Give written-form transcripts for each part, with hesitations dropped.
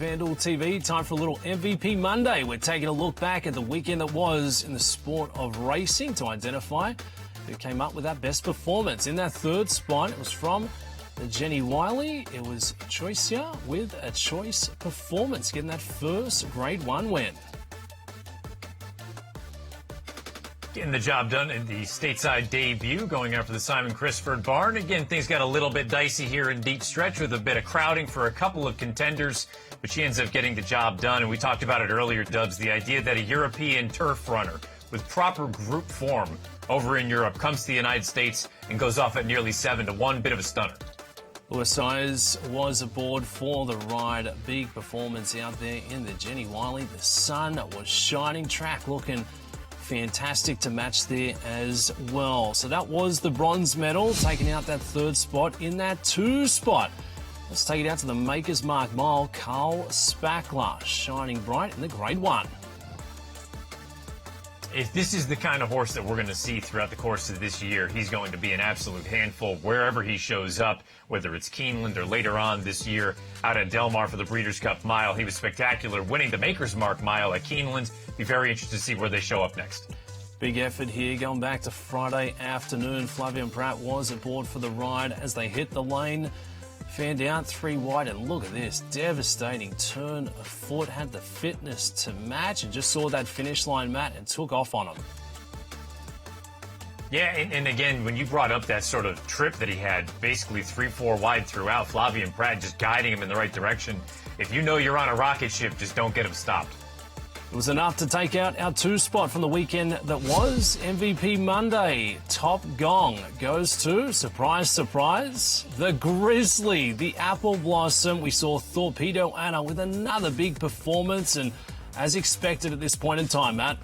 FanDuel TV, time for a little MVP Monday. We're taking a look back at the weekend that was in the sport of racing to identify who came up with that best performance. In that third spot, it was from the Jenny Wiley. It was Choicia with a choice performance, getting that first Grade 1 win. Getting the job done in the stateside debut, going after the Simon Crisford barn. Again, things got a little bit dicey here in deep stretch with a bit of crowding for a couple of contenders, but she ends up getting the job done. And we talked about it earlier, Dubs, the idea that a European turf runner with proper group form over in Europe comes to the United States and goes off at nearly 7-1. Bit of a stunner. Lewis was aboard for the ride. Big performance out there in the Jenny Wiley. The sun was shining, track looking fantastic to match there as well. So that was the bronze medal, taking out that third spot. In that two spot, let's take it out to the Maker's Mark mile. Carl Spackler shining bright in the Grade 1. If this is the kind of horse that we're going to see throughout the course of this year, he's going to be an absolute handful wherever he shows up, whether it's Keeneland or later on this year out at Del Mar for the Breeders' Cup Mile. He was spectacular, winning the Maker's Mark Mile at Keeneland. Be very interested to see where they show up next. Big effort here, going back to Friday afternoon. Flavien Prat was aboard for the ride as they hit the lane. Fanned out 3 wide, and look at this, devastating turn of foot, had the fitness to match, and just saw that finish line, Matt, and took off on him. Yeah, and again, when you brought up that sort of trip that he had, basically 3-4 wide throughout, Flavien Prat just guiding him in the right direction. If you know you're on a rocket ship, just don't get him stopped. It was enough to take out our 2 spot from the weekend that was MVP Monday. Top gong goes to, surprise, surprise, the Grizzly, the Apple Blossom. We saw Torpedo Anna with another big performance, and as expected at this point in time, Matt.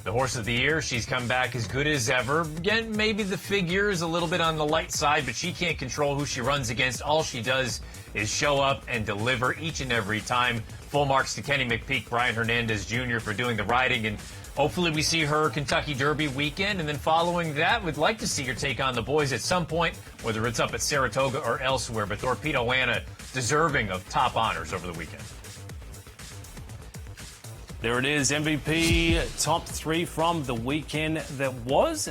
The horse of the year, she's come back as good as ever. Again, maybe the figure is a little bit on the light side, but she can't control who she runs against. All she does is show up and deliver each and every time. Full marks to Kenny McPeak, Brian Hernandez Jr. for doing the riding, and hopefully we see her Kentucky Derby weekend, and then following that, we'd like to see her take on the boys at some point, whether it's up at Saratoga or elsewhere, but Torpedo Anna deserving of top honors over the weekend. There it is, MVP top 3 from the weekend that was.